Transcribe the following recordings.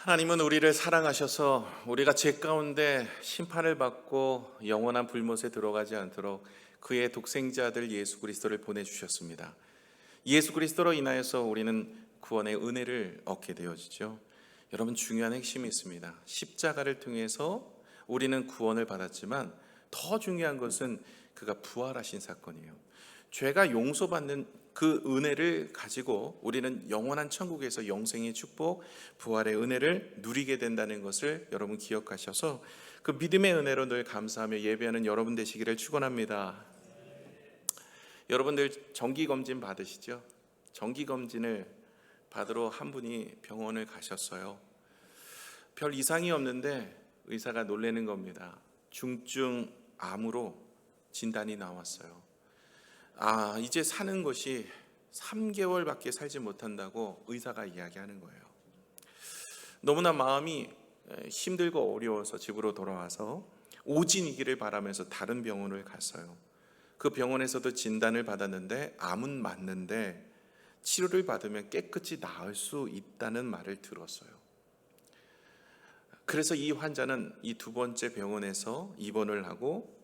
하나님은 우리를 사랑하셔서 우리가 죄 가운데 심판을 받고 영원한 불못에 들어가지 않도록 그의 독생자 아들 예수 그리스도를 보내주셨습니다. 예수 그리스도로 인하여서 우리는 구원의 은혜를 얻게 되어지죠. 여러분, 중요한 핵심이 있습니다. 십자가를 통해서 우리는 구원을 받았지만 더 중요한 것은 그가 부활하신 사건이에요. 죄가 용서받는 그 은혜를 가지고 우리는 영원한 천국에서 영생의 축복, 부활의 은혜를 누리게 된다는 것을 여러분 기억하셔서 그 믿음의 은혜로 늘 감사하며 예배하는 여러분 되시기를 축원합니다. 여러분들 정기검진 받으시죠? 정기검진을 받으러 한 분이 병원을 가셨어요. 별 이상이 없는데 의사가 놀라는 겁니다. 중증 암으로 진단이 나왔어요. 이제 사는 것이 3개월밖에 살지 못한다고 의사가 이야기하는 거예요. 너무나 마음이 힘들고 어려워서 집으로 돌아와서 오진이기를 바라면서 다른 병원을 갔어요. 그 병원에서도 진단을 받았는데 암은 맞는데 치료를 받으면 깨끗이 나을 수 있다는 말을 들었어요. 그래서 이 환자는 이 두 번째 병원에서 입원을 하고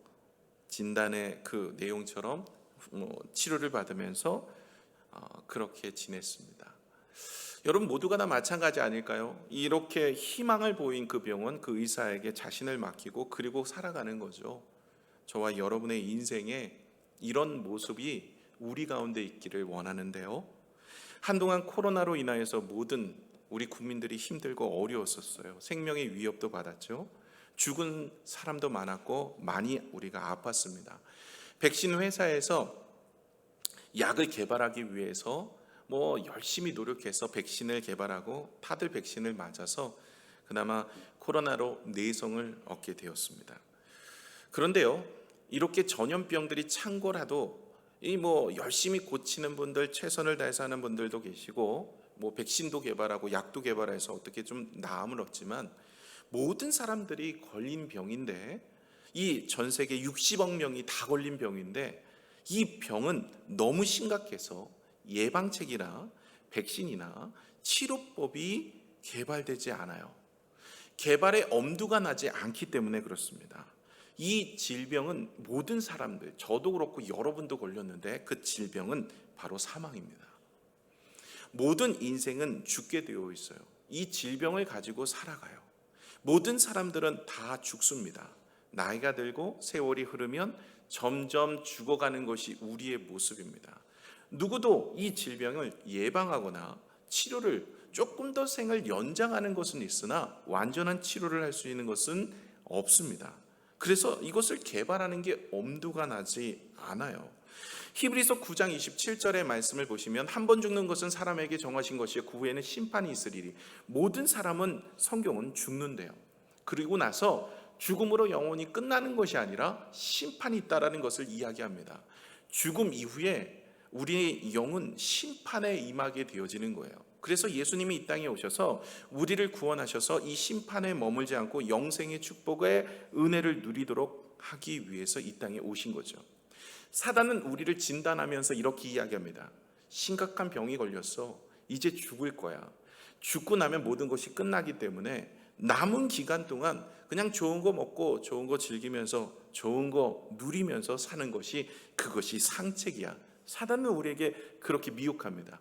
진단의 그 내용처럼 치료를 받으면서 그렇게 지냈습니다. 여러분 모두가 다 마찬가지 아닐까요? 이렇게 희망을 보인 그 병원, 그 의사에게 자신을 맡기고 그리고 살아가는 거죠. 저와 여러분의 인생에 이런 모습이 우리 가운데 있기를 원하는데요. 한동안 코로나로 인하여서 모든 우리 국민들이 힘들고 어려웠었어요. 생명의 위협도 받았죠. 죽은 사람도 많았고 많이 우리가 아팠습니다. 백신 회사에서 약을 개발하기 위해서 열심히 노력해서 백신을 개발하고 다들 백신을 맞아서 그나마 코로나로 내성을 얻게 되었습니다. 그런데요, 이렇게 전염병들이 창궐하도 열심히 고치는 분들, 최선을 다해서 하는 분들도 계시고 백신도 개발하고 약도 개발해서 어떻게 좀 나음을 얻지만 모든 사람들이 걸린 병인데, 이 전 세계 60억 명이 다 걸린 병인데 이 병은 너무 심각해서 예방책이나 백신이나 치료법이 개발되지 않아요. 개발의 엄두가 나지 않기 때문에 그렇습니다. 이 질병은 모든 사람들, 저도 그렇고 여러분도 걸렸는데 그 질병은 바로 사망입니다. 모든 인생은 죽게 되어 있어요. 이 질병을 가지고 살아가요. 모든 사람들은 다 죽습니다. 나이가 들고 세월이 흐르면 점점 죽어가는 것이 우리의 모습입니다. 누구도 이 질병을 예방하거나 치료를 조금 더 생을 연장하는 것은 있으나 완전한 치료를 할 수 있는 것은 없습니다. 그래서 이것을 개발하는 게 엄두가 나지 않아요. 히브리서 9장 27절의 말씀을 보시면 한 번 죽는 것은 사람에게 정하신 것이요 그 후에는 심판이 있으리니 모든 사람은 성경은 죽는데요. 그리고 나서 죽음으로 영원히 끝나는 것이 아니라 심판이 있다라는 것을 이야기합니다. 죽음 이후에 우리의 영은 심판에 임하게 되어지는 거예요. 그래서 예수님이 이 땅에 오셔서 우리를 구원하셔서 이 심판에 머물지 않고 영생의 축복의 은혜를 누리도록 하기 위해서 이 땅에 오신 거죠. 사단은 우리를 진단하면서 이렇게 이야기합니다. 심각한 병이 걸렸어. 이제 죽을 거야. 죽고 나면 모든 것이 끝나기 때문에 남은 기간 동안 그냥 좋은 거 먹고 좋은 거 즐기면서 좋은 거 누리면서 사는 것이 그것이 상책이야. 사단은 우리에게 그렇게 미혹합니다.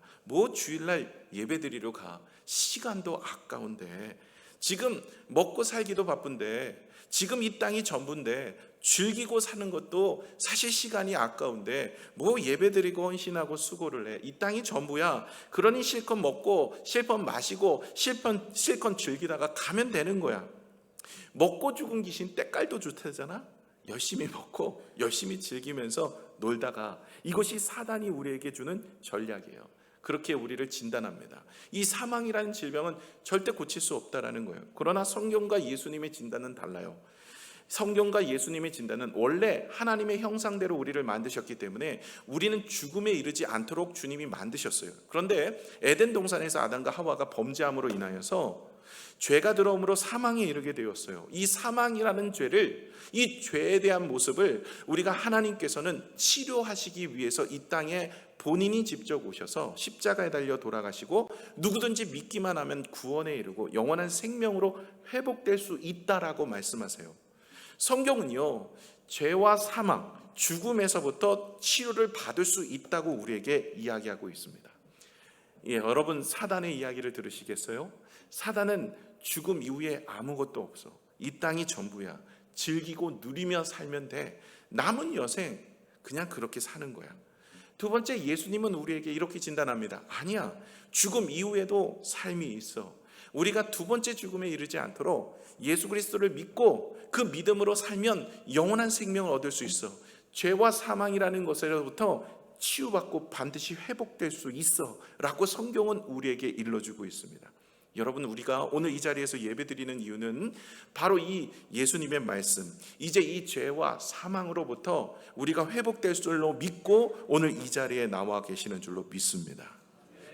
주일날 예배드리러 가. 시간도 아까운데, 지금 먹고 살기도 바쁜데, 지금 이 땅이 전부인데 즐기고 사는 것도 사실 시간이 아까운데 예배드리고 헌신하고 수고를 해. 이 땅이 전부야. 그러니 실컷 먹고 실컷 마시고 실컷 즐기다가 가면 되는 거야. 먹고 죽은 귀신 때깔도 좋다잖아. 열심히 먹고 열심히 즐기면서 놀다가, 이것이 사단이 우리에게 주는 전략이에요. 그렇게 우리를 진단합니다. 이 사망이라는 질병은 절대 고칠 수 없다라는 거예요. 그러나 성경과 예수님의 진단은 달라요. 성경과 예수님의 진단은 원래 하나님의 형상대로 우리를 만드셨기 때문에 우리는 죽음에 이르지 않도록 주님이 만드셨어요. 그런데 에덴 동산에서 아담과 하와가 범죄함으로 인하여서 죄가 들어옴으로 사망에 이르게 되었어요. 이 사망이라는 죄를, 이 죄에 대한 모습을 우리가 하나님께서는 치료하시기 위해서 이 땅에 본인이 직접 오셔서 십자가에 달려 돌아가시고 누구든지 믿기만 하면 구원에 이르고 영원한 생명으로 회복될 수 있다라고 말씀하세요. 성경은요, 죄와 사망, 죽음에서부터 치료를 받을 수 있다고 우리에게 이야기하고 있습니다. 여러분, 사단의 이야기를 들으시겠어요? 사단은 죽음 이후에 아무것도 없어. 이 땅이 전부야. 즐기고 누리며 살면 돼. 남은 여생 그냥 그렇게 사는 거야. 두 번째, 예수님은 우리에게 이렇게 진단합니다. 아니야, 죽음 이후에도 삶이 있어. 우리가 두 번째 죽음에 이르지 않도록 예수 그리스도를 믿고 그 믿음으로 살면 영원한 생명을 얻을 수 있어. 죄와 사망이라는 것으로부터 치유받고 반드시 회복될 수 있어 라고 성경은 우리에게 일러주고 있습니다. 여러분, 우리가 오늘 이 자리에서 예배드리는 이유는 바로 이 예수님의 말씀, 이제 이 죄와 사망으로부터 우리가 회복될 줄로 믿고 오늘 이 자리에 나와 계시는 줄로 믿습니다.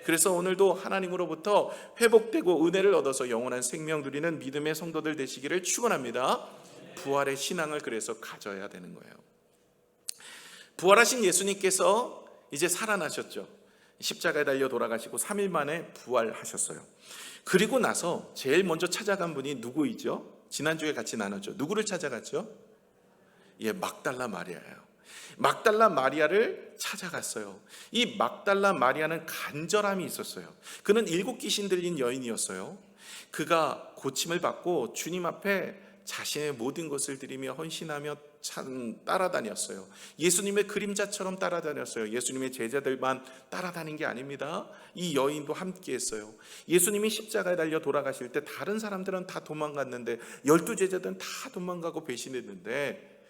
그래서 오늘도 하나님으로부터 회복되고 은혜를 얻어서 영원한 생명 누리는 믿음의 성도들 되시기를 축원합니다. 부활의 신앙을 그래서 가져야 되는 거예요. 부활하신 예수님께서 이제 살아나셨죠. 십자가에 달려 돌아가시고 3일 만에 부활하셨어요. 그리고 나서 제일 먼저 찾아간 분이 누구이죠? 지난주에 같이 나눴죠. 누구를 찾아갔죠? 막달라 마리아예요. 막달라 마리아를 찾아갔어요. 이 막달라 마리아는 간절함이 있었어요. 그는 7 귀신 들린 여인이었어요. 그가 고침을 받고 주님 앞에 자신의 모든 것을 드리며 헌신하며 따라다녔어요. 예수님의 그림자처럼 따라다녔어요. 예수님의 제자들만 따라다닌 게 아닙니다. 이 여인도 함께 했어요. 예수님이 십자가에 달려 돌아가실 때 다른 사람들은 다 도망갔는데 12 제자들은 다 도망가고 배신했는데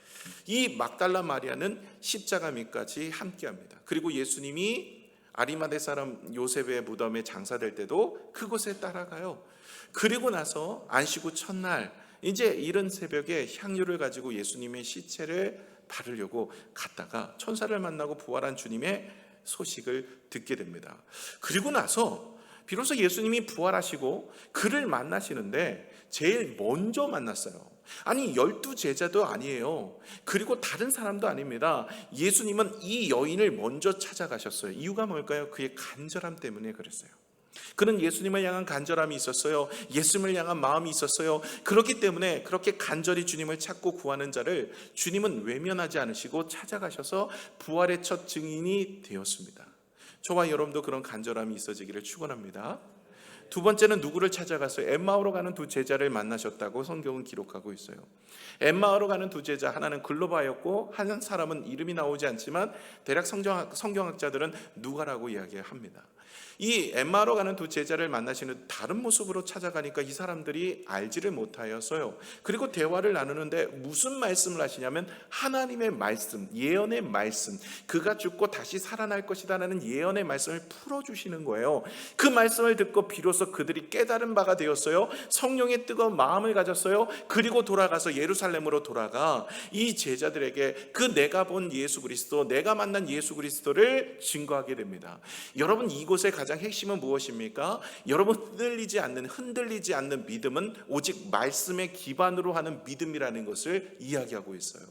이 막달라 마리아는 십자가 밑까지 함께합니다. 그리고 예수님이 아리마대 사람 요셉의 무덤에 장사될 때도 그곳에 따라가요. 그리고 나서 안식 후 첫날 이제 이른 새벽에 향유를 가지고 예수님의 시체를 바르려고 갔다가 천사를 만나고 부활한 주님의 소식을 듣게 됩니다. 그리고 나서 비로소 예수님이 부활하시고 그를 만나시는데 제일 먼저 만났어요. 아니, 12 제자도 아니에요. 그리고 다른 사람도 아닙니다. 예수님은 이 여인을 먼저 찾아가셨어요. 이유가 뭘까요? 그의 간절함 때문에 그랬어요. 그는 예수님을 향한 간절함이 있었어요. 예수님을 향한 마음이 있었어요. 그렇기 때문에 그렇게 간절히 주님을 찾고 구하는 자를 주님은 외면하지 않으시고 찾아가셔서 부활의 첫 증인이 되었습니다. 저와 여러분도 그런 간절함이 있어지기를 축원합니다. 두 번째는 누구를 찾아갔어요? 엠마오로 가는 2 제자를 만나셨다고 성경은 기록하고 있어요. 엠마오로 가는 2 제자, 하나는 글로바였고 한 사람은 이름이 나오지 않지만 대략 성경학자들은 누가라고 이야기합니다. 이 엠마오로 가는 2 제자를 만나시는 다른 모습으로 찾아가니까 이 사람들이 알지를 못하였어요. 그리고 대화를 나누는데 무슨 말씀을 하시냐면 하나님의 말씀, 예언의 말씀, 그가 죽고 다시 살아날 것이다라는 예언의 말씀을 풀어주시는 거예요. 그 말씀을 듣고 비로소 그들이 깨달은 바가 되었어요. 성령의 뜨거운 마음을 가졌어요. 그리고 돌아가서 예루살렘으로 돌아가 이 제자들에게 그 내가 본 예수 그리스도, 내가 만난 예수 그리스도를 증거하게 됩니다. 여러분, 이곳에 가장 핵심은 무엇입니까? 여러분, 흔들리지 않는 믿음은 오직 말씀의 기반으로 하는 믿음이라는 것을 이야기하고 있어요.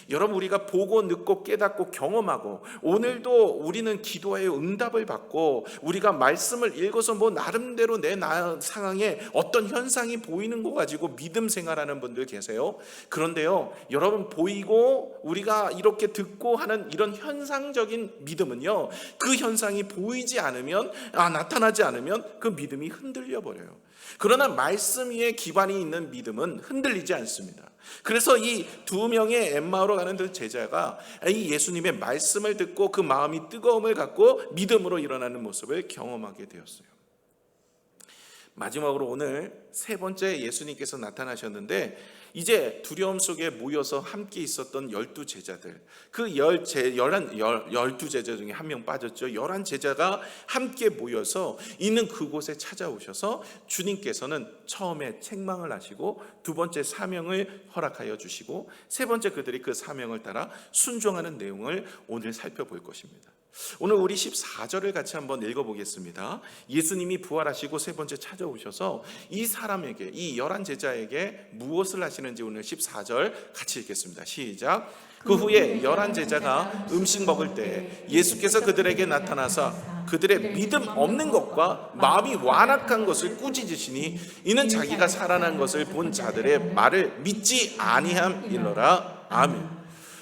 여러분, 우리가 보고 듣고 깨닫고 경험하고 오늘도 우리는 기도의 응답을 받고 우리가 말씀을 읽어서 나름대로 내 상황에 어떤 현상이 보이는 거 가지고 믿음 생활하는 분들 계세요. 그런데요, 여러분, 보이고 우리가 이렇게 듣고 하는 이런 현상적인 믿음은요, 그 현상이 보이지 않으면, 나타나지 않으면 그 믿음이 흔들려 버려요. 그러나 말씀 위에 기반이 있는 믿음은 흔들리지 않습니다. 그래서 이 2명의 엠마오로 가는 2 제자가 이 예수님의 말씀을 듣고 그 마음이 뜨거움을 갖고 믿음으로 일어나는 모습을 경험하게 되었어요. 마지막으로 오늘 3번째 예수님께서 나타나셨는데 이제 두려움 속에 모여서 함께 있었던 12 제자들, 그 12 제자 중에 1명 빠졌죠. 11 제자가 함께 모여서 있는 그곳에 찾아오셔서 주님께서는 처음에 책망을 하시고 2번째 사명을 허락하여 주시고 3번째 그들이 그 사명을 따라 순종하는 내용을 오늘 살펴볼 것입니다. 오늘 우리 14절을 같이 한번 읽어보겠습니다. 예수님이 부활하시고 세 번째 찾아오셔서 이 사람에게, 이 11 제자에게 무엇을 하시는지 오늘 14절 같이 읽겠습니다. 시작. 그 후에 11 제자가 음식 먹을 때 예수께서 그들에게 나타나사 그들의 믿음 없는 것과 마음이 완악한 것을 꾸짖으시니 이는 자기가 살아난 것을 본 자들의 말을 믿지 아니함이로라. 아멘.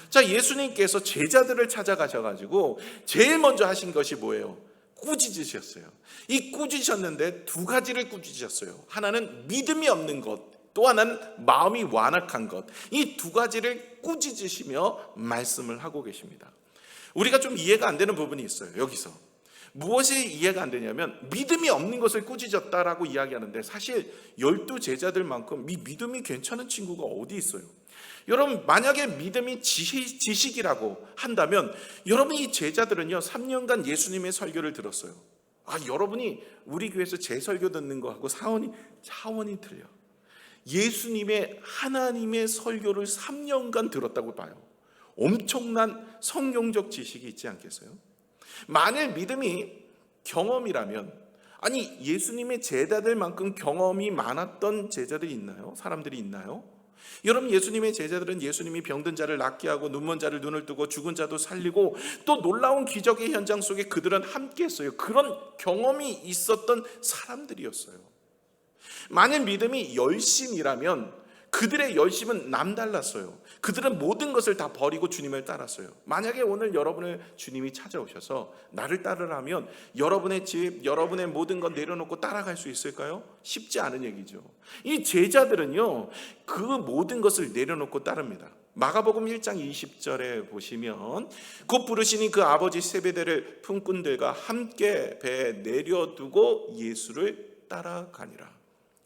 자, 예수님께서 제자들을 찾아가셔가지고 제일 먼저 하신 것이 뭐예요? 꾸짖으셨어요. 이 꾸짖으셨는데 두 가지를 꾸짖으셨어요. 하나는 믿음이 없는 것, 또 하나는 마음이 완악한 것. 이 두 가지를 꾸짖으시며 말씀을 하고 계십니다. 우리가 좀 이해가 안 되는 부분이 있어요. 여기서 무엇이 이해가 안 되냐면 믿음이 없는 것을 꾸짖었다라고 이야기하는데 사실 12 제자들만큼 이 믿음이 괜찮은 친구가 어디 있어요? 여러분, 만약에 믿음이 지식이라고 한다면 여러분, 이 제자들은요 3년간 예수님의 설교를 들었어요. 여러분이 우리 교회에서 제 설교 듣는 거하고 차원이 틀려. 예수님의, 하나님의 설교를 3년간 들었다고 봐요. 엄청난 성경적 지식이 있지 않겠어요? 만일 믿음이 경험이라면, 아니 예수님의 제자들만큼 경험이 많았던 제자들이 있나요? 사람들이 있나요? 여러분, 예수님의 제자들은 예수님이 병든 자를 낫게 하고 눈먼 자를 눈을 뜨고 죽은 자도 살리고 또 놀라운 기적의 현장 속에 그들은 함께 했어요. 그런 경험이 있었던 사람들이었어요. 만일 믿음이 열심이라면 그들의 열심은 남달랐어요. 그들은 모든 것을 다 버리고 주님을 따랐어요. 만약에 오늘 여러분을 주님이 찾아오셔서 나를 따르라면 여러분의 집, 여러분의 모든 것 내려놓고 따라갈 수 있을까요? 쉽지 않은 얘기죠. 이 제자들은요 그 모든 것을 내려놓고 따릅니다. 마가복음 1장 20절에 보시면 곧 부르시니 그 아버지 세베대를 품꾼들과 함께 배에 내려두고 예수를 따라가니라.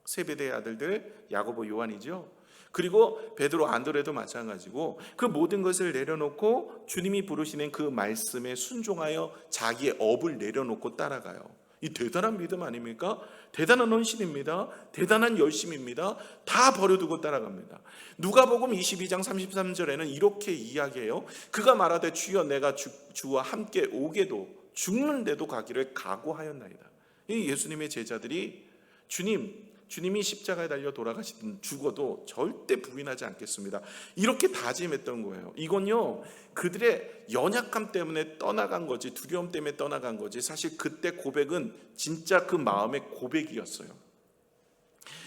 세베대의 아들들 야고보, 요한이죠. 그리고 베드로, 안드레도 마찬가지고 그 모든 것을 내려놓고 주님이 부르시는 그 말씀에 순종하여 자기의 업을 내려놓고 따라가요. 이 대단한 믿음 아닙니까? 대단한 헌신입니다. 대단한 열심입니다. 다 버려두고 따라갑니다. 누가복음 22장 33절에는 이렇게 이야기해요. 그가 말하되 주여 내가 주와 함께 오게도 죽는데도 가기를 각오하였나이다. 이 예수님의 제자들이 주님이 십자가에 달려 돌아가시든 죽어도 절대 부인하지 않겠습니다, 이렇게 다짐했던 거예요. 이건요 그들의 연약함 때문에 떠나간 거지, 두려움 때문에 떠나간 거지, 사실 그때 고백은 진짜 그 마음의 고백이었어요.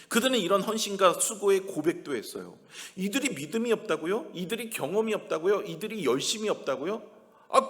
그들은 이런 헌신과 수고의 고백도 했어요. 이들이 믿음이 없다고요? 이들이 경험이 없다고요? 이들이 열심이 없다고요?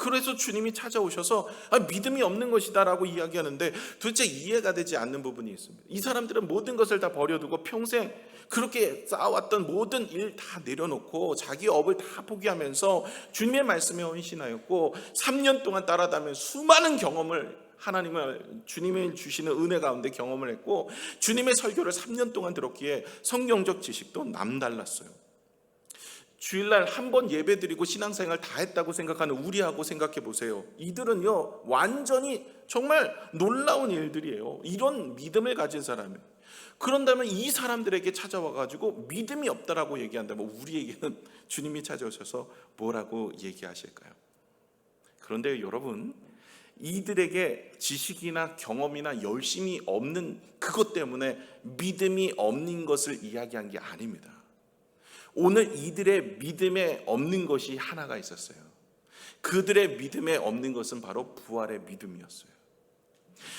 그래서 주님이 찾아오셔서 믿음이 없는 것이다 라고 이야기하는데 도대체 이해가 되지 않는 부분이 있습니다. 이 사람들은 모든 것을 다 버려두고 평생 그렇게 쌓아왔던 모든 일 다 내려놓고 자기 업을 다 포기하면서 주님의 말씀에 헌신하였고 3년 동안 따라다니며 수많은 경험을, 하나님을, 주님이 주시는 은혜 가운데 경험을 했고 주님의 설교를 3년 동안 들었기에 성경적 지식도 남달랐어요. 주일날 한 번 예배드리고 신앙생활 다 했다고 생각하는 우리하고 생각해 보세요. 이들은요 완전히 정말 놀라운 일들이에요. 이런 믿음을 가진 사람이에요. 그런다면 이 사람들에게 찾아와가지고 믿음이 없다라고 얘기한다면 우리에게는 주님이 찾아오셔서 뭐라고 얘기하실까요? 그런데 여러분, 이들에게 지식이나 경험이나 열심이 없는 그것 때문에 믿음이 없는 것을 이야기한 게 아닙니다. 오늘 이들의 믿음에 없는 것이 하나가 있었어요. 그들의 믿음에 없는 것은 바로 부활의 믿음이었어요.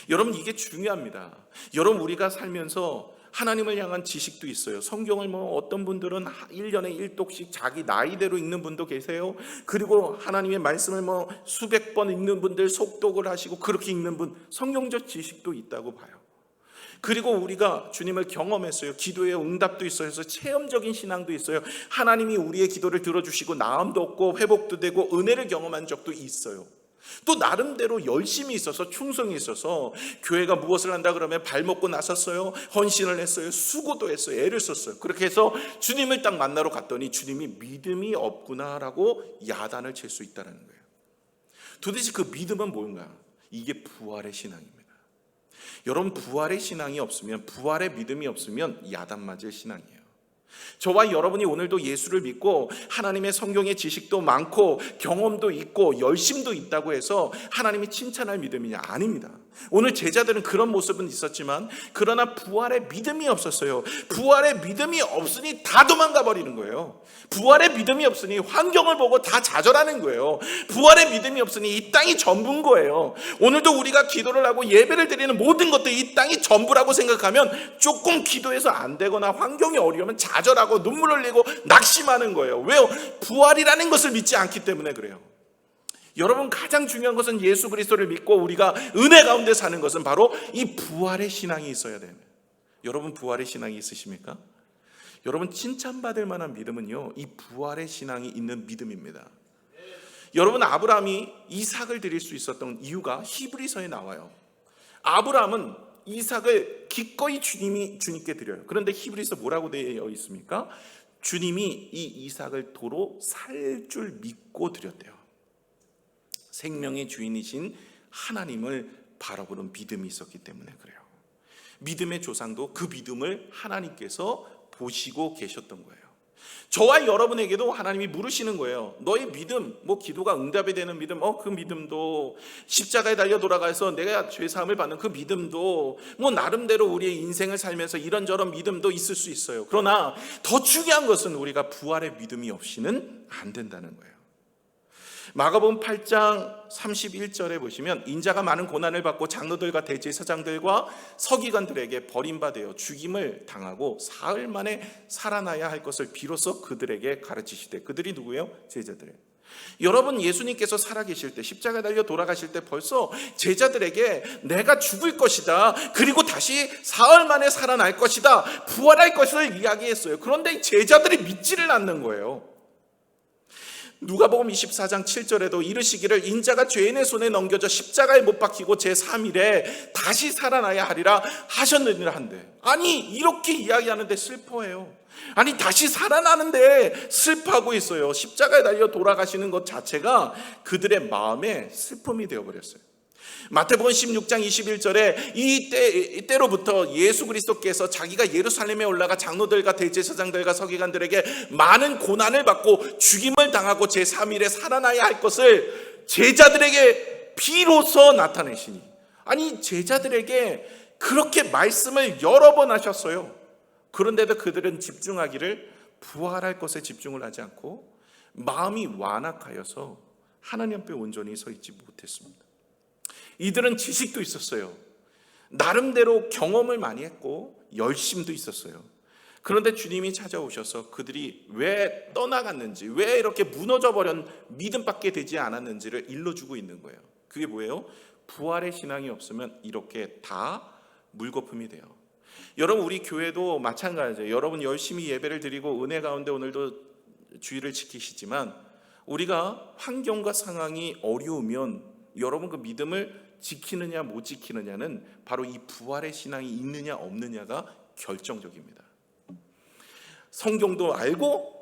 여러분, 이게 중요합니다. 여러분, 우리가 살면서 하나님을 향한 지식도 있어요. 성경을 어떤 분들은 1년에 1독씩 자기 나이대로 읽는 분도 계세요. 그리고 하나님의 말씀을 수백 번 읽는 분들, 속독을 하시고 그렇게 읽는 분, 성경적 지식도 있다고 봐요. 그리고 우리가 주님을 경험했어요. 기도의 응답도 있어요. 그래서 체험적인 신앙도 있어요. 하나님이 우리의 기도를 들어주시고 나음도 얻고 회복도 되고 은혜를 경험한 적도 있어요. 또 나름대로 열심히 있어서, 충성이 있어서 교회가 무엇을 한다 그러면 발 먹고 나섰어요. 헌신을 했어요. 수고도 했어요. 애를 썼어요. 그렇게 해서 주님을 딱 만나러 갔더니 주님이 믿음이 없구나라고 야단을 칠 수 있다는 거예요. 도대체 그 믿음은 뭔가? 이게 부활의 신앙입니다. 여러분, 부활의 신앙이 없으면, 부활의 믿음이 없으면 야단 맞을 신앙이에요. 저와 여러분이 오늘도 예수를 믿고 하나님의 성경의 지식도 많고 경험도 있고 열심도 있다고 해서 하나님이 칭찬할 믿음이냐? 아닙니다. 오늘 제자들은 그런 모습은 있었지만 그러나 부활의 믿음이 없었어요. 부활의 믿음이 없으니 다 도망가 버리는 거예요. 부활의 믿음이 없으니 환경을 보고 다 좌절하는 거예요. 부활의 믿음이 없으니 이 땅이 전부인 거예요. 오늘도 우리가 기도를 하고 예배를 드리는 모든 것들 이 땅이 전부라고 생각하면 조금 기도해서 안 되거나 환경이 어려우면 좌절하고 눈물 흘리고 낙심하는 거예요. 왜요? 부활이라는 것을 믿지 않기 때문에 그래요. 여러분, 가장 중요한 것은 예수 그리스도를 믿고 우리가 은혜 가운데 사는 것은 바로 이 부활의 신앙이 있어야 됩니다. 여러분, 부활의 신앙이 있으십니까? 여러분, 칭찬받을 만한 믿음은요, 이 부활의 신앙이 있는 믿음입니다. 여러분, 아브라함이 이삭을 드릴 수 있었던 이유가 히브리서에 나와요. 아브라함은 이삭을 기꺼이 주님께 드려요. 그런데 히브리서 뭐라고 되어 있습니까? 주님이 이 이삭을 도로 살 줄 믿고 드렸대요. 생명의 주인이신 하나님을 바라보는 믿음이 있었기 때문에 그래요. 믿음의 조상도 그 믿음을 하나님께서 보시고 계셨던 거예요. 저와 여러분에게도 하나님이 물으시는 거예요. 너의 믿음, 기도가 응답이 되는 믿음, 그 믿음도, 십자가에 달려 돌아가서 내가 죄사함을 받는 그 믿음도, 나름대로 우리의 인생을 살면서 이런저런 믿음도 있을 수 있어요. 그러나 더 중요한 것은 우리가 부활의 믿음이 없이는 안 된다는 거예요. 마가복음 8장 31절에 보시면 인자가 많은 고난을 받고 장로들과 대제사장들과 서기관들에게 버림받아 죽임을 당하고 사흘 만에 살아나야 할 것을 비로소 그들에게 가르치시되, 그들이 누구예요? 제자들이에요. 여러분, 예수님께서 살아계실 때, 십자가에 달려 돌아가실 때 벌써 제자들에게 내가 죽을 것이다, 그리고 다시 사흘 만에 살아날 것이다, 부활할 것을 이야기했어요. 그런데 제자들이 믿지를 않는 거예요. 누가복음 24장 7절에도 이르시기를 인자가 죄인의 손에 넘겨져 십자가에 못 박히고 제3일에 다시 살아나야 하리라 하셨느니라 한데, 아니 이렇게 이야기하는데 슬퍼해요. 아니 다시 살아나는데 슬퍼하고 있어요. 십자가에 달려 돌아가시는 것 자체가 그들의 마음에 슬픔이 되어버렸어요. 마태복음 16장 21절에 이때로부터 예수 그리스도께서 자기가 예루살렘에 올라가 장로들과 대제사장들과 서기관들에게 많은 고난을 받고 죽임을 당하고 제3일에 살아나야 할 것을 제자들에게 비로소 나타내시니, 아니 제자들에게 그렇게 말씀을 여러 번 하셨어요. 그런데도 그들은 집중하기를 부활할 것에 집중을 하지 않고 마음이 완악하여서 하나님 앞에 온전히 서 있지 못했습니다. 이들은 지식도 있었어요. 나름대로 경험을 많이 했고 열심도 있었어요. 그런데 주님이 찾아오셔서 그들이 왜 떠나갔는지, 왜 이렇게 무너져버린 믿음밖에 되지 않았는지를 일러주고 있는 거예요. 그게 뭐예요? 부활의 신앙이 없으면 이렇게 다 물거품이 돼요. 여러분, 우리 교회도 마찬가지예요. 여러분 열심히 예배를 드리고 은혜 가운데 오늘도 주의를 지키시지만 우리가 환경과 상황이 어려우면 여러분 그 믿음을 지키느냐 못 지키느냐는 바로 이 부활의 신앙이 있느냐 없느냐가 결정적입니다. 성경도 알고,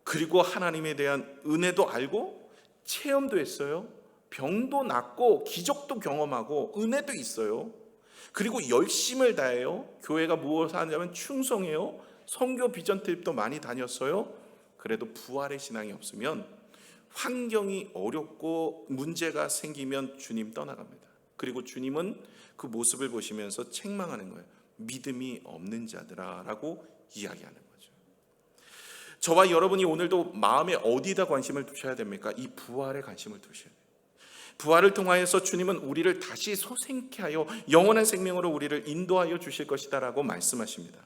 그리고 하나님에 대한 은혜도 알고, 체험도 했어요. 병도 낫고 기적도 경험하고 은혜도 있어요. 그리고 열심을 다해요. 교회가 무엇을 하냐면 충성해요. 선교 비전 트립도 많이 다녔어요. 그래도 부활의 신앙이 없으면 환경이 어렵고 문제가 생기면 주님 떠나갑니다. 그리고 주님은 그 모습을 보시면서 책망하는 거예요. 믿음이 없는 자들아 라고 이야기하는 거죠. 저와 여러분이 오늘도 마음에 어디다 관심을 두셔야 됩니까? 이 부활에 관심을 두셔야 돼요. 부활을 통하여서 주님은 우리를 다시 소생케 하여 영원한 생명으로 우리를 인도하여 주실 것이다 라고 말씀하십니다.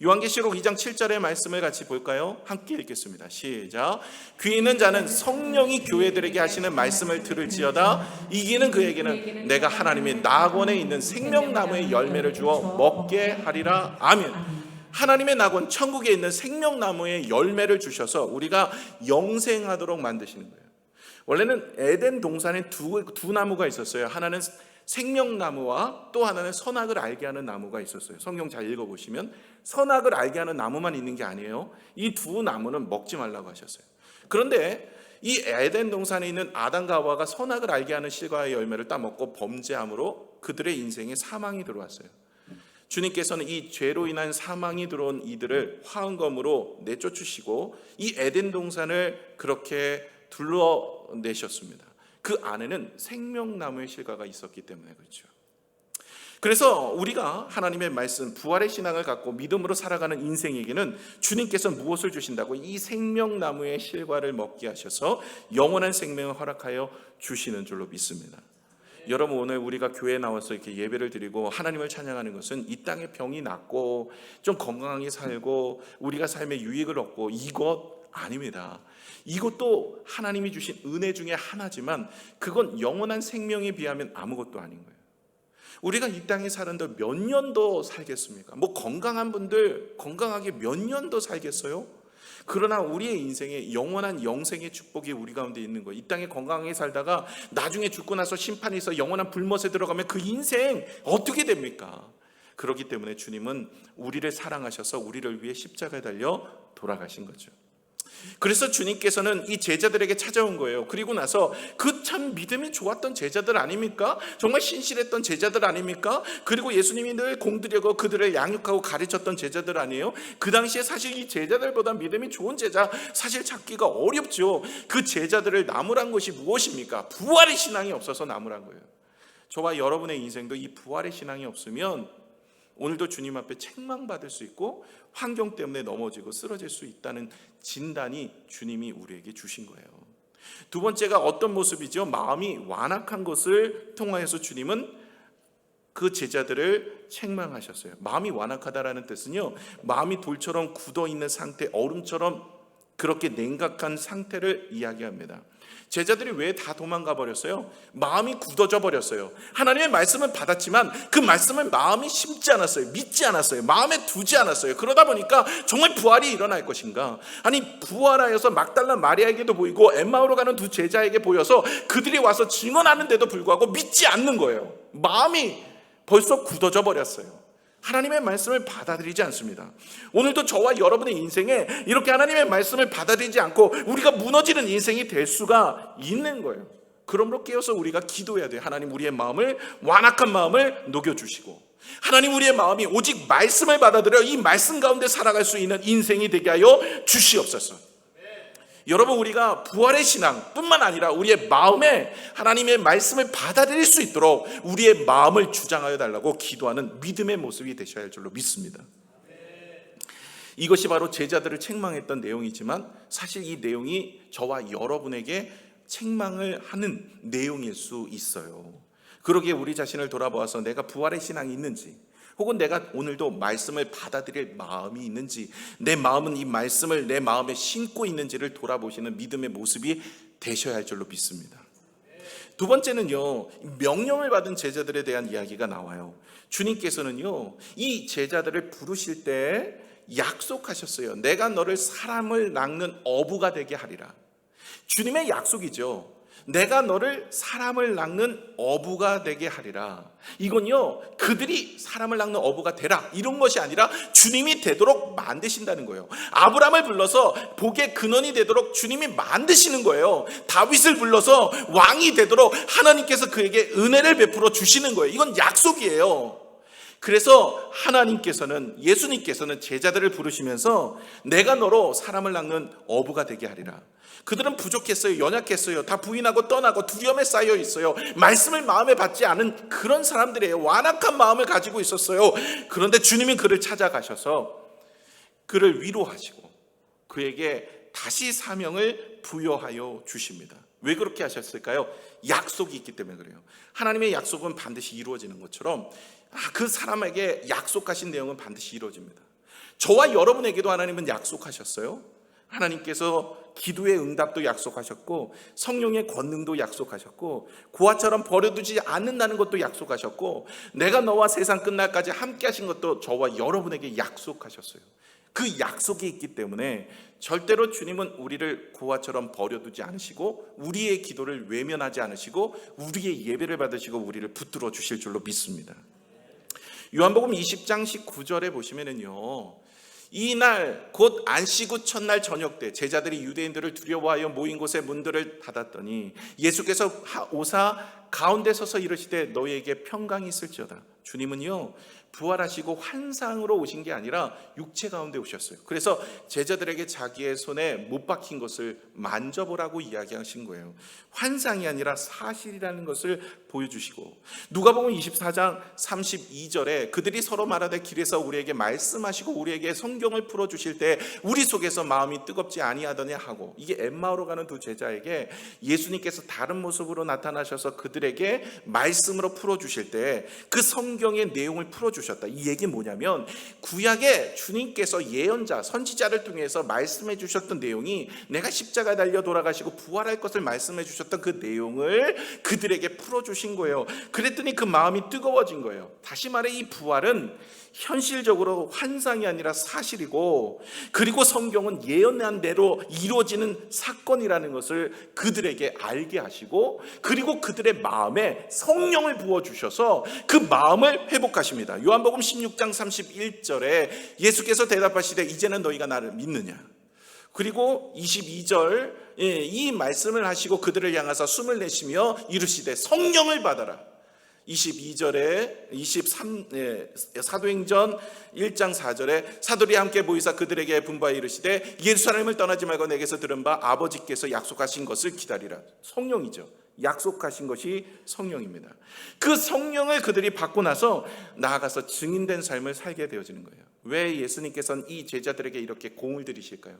요한계시록 2장 7절의 말씀을 같이 볼까요? 함께 읽겠습니다. 시작. 귀 있는 자는 성령이 교회들에게 하시는 말씀을 들을지어다. 이기는 그에게는 내가 하나님의 낙원에 있는 생명나무의 열매를 주어 먹게 하리라. 아멘. 하나님의 낙원, 천국에 있는 생명나무의 열매를 주셔서 우리가 영생하도록 만드시는 거예요. 원래는 에덴 동산에 두 나무가 있었어요. 하나는 생명나무와 또 하나는 선악을 알게 하는 나무가 있었어요. 성경 잘 읽어보시면 선악을 알게 하는 나무만 있는 게 아니에요. 이 두 나무는 먹지 말라고 하셨어요. 그런데 이 에덴 동산에 있는 아담과 하와가 선악을 알게 하는 실과의 열매를 따먹고 범죄함으로 그들의 인생에 사망이 들어왔어요. 주님께서는 이 죄로 인한 사망이 들어온 이들을 화흥검으로 내쫓으시고 이 에덴 동산을 그렇게 둘러내셨습니다. 그 안에는 생명나무의 실과가 있었기 때문에 그렇죠. 그래서 우리가 하나님의 말씀, 부활의 신앙을 갖고 믿음으로 살아가는 인생에게는 주님께서 무엇을 주신다고? 이 생명나무의 실과를 먹게 하셔서 영원한 생명을 허락하여 주시는 줄로 믿습니다. 여러분, 오늘 우리가 교회에 나와서 이렇게 예배를 드리고 하나님을 찬양하는 것은 이 땅에 병이 낫고 좀 건강하게 살고 우리가 삶의 유익을 얻고 이것 아닙니다. 이것도 하나님이 주신 은혜 중에 하나지만 그건 영원한 생명에 비하면 아무것도 아닌 거예요. 우리가 이 땅에 사는데 몇 년 더 살겠습니까? 뭐 건강한 분들 건강하게 몇 년 더 살겠어요? 그러나 우리의 인생에 영원한 영생의 축복이 우리 가운데 있는 거예요. 이 땅에 건강하게 살다가 나중에 죽고 나서 심판이 있어 영원한 불못에 들어가면 그 인생 어떻게 됩니까? 그렇기 때문에 주님은 우리를 사랑하셔서 우리를 위해 십자가에 달려 돌아가신 거죠. 그래서 주님께서는 이 제자들에게 찾아온 거예요. 그리고 나서 그 참 믿음이 좋았던 제자들 아닙니까? 정말 신실했던 제자들 아닙니까? 그리고 예수님이 늘 공들여고 그들을 양육하고 가르쳤던 제자들 아니에요? 그 당시에 사실 이 제자들보다 믿음이 좋은 제자 사실 찾기가 어렵죠. 그 제자들을 나무란 것이 무엇입니까? 부활의 신앙이 없어서 나무란 거예요. 저와 여러분의 인생도 이 부활의 신앙이 없으면 오늘도 주님 앞에 책망받을 수 있고 환경 때문에 넘어지고 쓰러질 수 있다는 진단이 주님이 우리에게 주신 거예요. 두 번째가 어떤 모습이죠? 마음이 완악한 것을 통하여서 주님은 그 제자들을 책망하셨어요. 마음이 완악하다라는 뜻은요, 마음이 돌처럼 굳어있는 상태, 얼음처럼 그렇게 냉각한 상태를 이야기합니다. 제자들이 왜 다 도망가 버렸어요? 마음이 굳어져 버렸어요. 하나님의 말씀은 받았지만 그 말씀을 마음이 심지 않았어요. 믿지 않았어요. 마음에 두지 않았어요. 그러다 보니까 정말 부활이 일어날 것인가? 아니, 부활하여서 막달라 마리아에게도 보이고 엠마오로 가는 두 제자에게 보여서 그들이 와서 증언하는데도 불구하고 믿지 않는 거예요. 마음이 벌써 굳어져 버렸어요. 하나님의 말씀을 받아들이지 않습니다. 오늘도 저와 여러분의 인생에 이렇게 하나님의 말씀을 받아들이지 않고 우리가 무너지는 인생이 될 수가 있는 거예요. 그러므로 깨어서 우리가 기도해야 돼요. 하나님, 우리의 마음을, 완악한 마음을 녹여주시고, 하나님, 우리의 마음이 오직 말씀을 받아들여 이 말씀 가운데 살아갈 수 있는 인생이 되게 하여 주시옵소서. 여러분, 우리가 부활의 신앙뿐만 아니라 우리의 마음에 하나님의 말씀을 받아들일 수 있도록 우리의 마음을 주장하여 달라고 기도하는 믿음의 모습이 되셔야 할 줄로 믿습니다. 이것이 바로 제자들을 책망했던 내용이지만 사실 이 내용이 저와 여러분에게 책망을 하는 내용일 수 있어요. 그러기에 우리 자신을 돌아보아서 내가 부활의 신앙이 있는지, 혹은 내가 오늘도 말씀을 받아들일 마음이 있는지, 내 마음은 이 말씀을 내 마음에 심고 있는지를 돌아보시는 믿음의 모습이 되셔야 할 줄로 믿습니다. 두 번째는요, 명령을 받은 제자들에 대한 이야기가 나와요. 주님께서는요, 이 제자들을 부르실 때 약속하셨어요. 내가 너를 사람을 낚는 어부가 되게 하리라. 주님의 약속이죠. 내가 너를 사람을 낚는 어부가 되게 하리라. 이건요, 그들이 사람을 낚는 어부가 되라 이런 것이 아니라 주님이 되도록 만드신다는 거예요. 아브라함을 불러서 복의 근원이 되도록 주님이 만드시는 거예요. 다윗을 불러서 왕이 되도록 하나님께서 그에게 은혜를 베풀어 주시는 거예요. 이건 약속이에요. 그래서 하나님께서는, 예수님께서는 제자들을 부르시면서 내가 너로 사람을 낚는 어부가 되게 하리라. 그들은 부족했어요. 연약했어요. 다 부인하고 떠나고 두려움에 쌓여 있어요. 말씀을 마음에 받지 않은 그런 사람들이에요. 완악한 마음을 가지고 있었어요. 그런데 주님이 그를 찾아가셔서 그를 위로하시고 그에게 다시 사명을 부여하여 주십니다. 왜 그렇게 하셨을까요? 약속이 있기 때문에 그래요. 하나님의 약속은 반드시 이루어지는 것처럼 그 사람에게 약속하신 내용은 반드시 이루어집니다. 저와 여러분에게도 하나님은 약속하셨어요. 하나님께서 기도의 응답도 약속하셨고 성령의 권능도 약속하셨고 고아처럼 버려두지 않는다는 것도 약속하셨고 내가 너와 세상 끝날까지 함께 하신 것도 저와 여러분에게 약속하셨어요. 그 약속이 있기 때문에 절대로 주님은 우리를 고아처럼 버려두지 않으시고 우리의 기도를 외면하지 않으시고 우리의 예배를 받으시고 우리를 붙들어 주실 줄로 믿습니다. 요한복음 20장 19절에 보시면은요, 이날 곧 안식구 첫날 저녁 때 제자들이 유대인들을 두려워하여 모인 곳에 문들을 닫았더니 예수께서 오사 가운데 서서 이르시되 너희에게 평강이 있을지어다. 주님은요, 부활하시고 환상으로 오신 게 아니라 육체 가운데 오셨어요. 그래서 제자들에게 자기의 손에 못 박힌 것을 만져보라고 이야기하신 거예요. 환상이 아니라 사실이라는 것을 보여주시고, 누가복음 24장 32절에 그들이 서로 말하되 길에서 우리에게 말씀하시고 우리에게 성경을 풀어주실 때 우리 속에서 마음이 뜨겁지 아니하더냐 하고, 이게 엠마오로 가는 두 제자에게 예수님께서 다른 모습으로 나타나셔서 그들에게 말씀으로 풀어주실 때 그 성경의 내용을 풀어주셨다. 이 얘기는 뭐냐면, 구약에 주님께서 예언자, 선지자를 통해서 말씀해 주셨던 내용이 내가 십자가에 달려 돌아가시고 부활할 것을 말씀해 주셨던 그 내용을 그들에게 풀어주신 거예요. 그랬더니 그 마음이 뜨거워진 거예요. 다시 말해 이 부활은 현실적으로 환상이 아니라 사실이고, 그리고 성경은 예언한 대로 이루어지는 사건이라는 것을 그들에게 알게 하시고, 그리고 그들의 마음에 성령을 부어주셔서 그 마음을 회복하십니다. 요한복음 16장 31절에 예수께서 대답하시되 이제는 너희가 나를 믿느냐. 그리고 22절 이 말씀을 하시고 그들을 향하사 숨을 내쉬며 이르시되 성령을 받아라. 22절에 사도행전 1장 4절에 사도들이 함께 모이사 그들에게 분부하여 이르시되 예루살렘을 떠나지 말고 내게서 들은 바 아버지께서 약속하신 것을 기다리라. 성령이죠. 약속하신 것이 성령입니다. 그 성령을 그들이 받고 나서 나아가서 증인된 삶을 살게 되어지는 거예요. 왜 예수님께서는 이 제자들에게 이렇게 공을 들이실까요?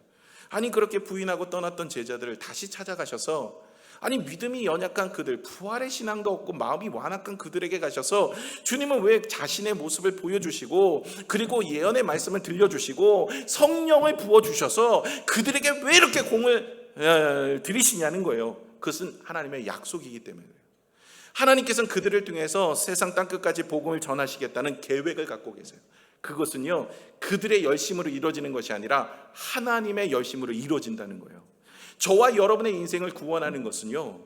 아니, 그렇게 부인하고 떠났던 제자들을 다시 찾아가셔서, 아니, 믿음이 연약한 그들, 부활의 신앙도 없고 마음이 완악한 그들에게 가셔서 주님은 왜 자신의 모습을 보여주시고, 그리고 예언의 말씀을 들려주시고 성령을 부어주셔서 그들에게 왜 이렇게 공을 들이시냐는 거예요. 그것은 하나님의 약속이기 때문이에요. 하나님께서는 그들을 통해서 세상 땅끝까지 복음을 전하시겠다는 계획을 갖고 계세요. 그것은요, 그들의 열심으로 이루어지는 것이 아니라 하나님의 열심으로 이루어진다는 거예요. 저와 여러분의 인생을 구원하는 것은요,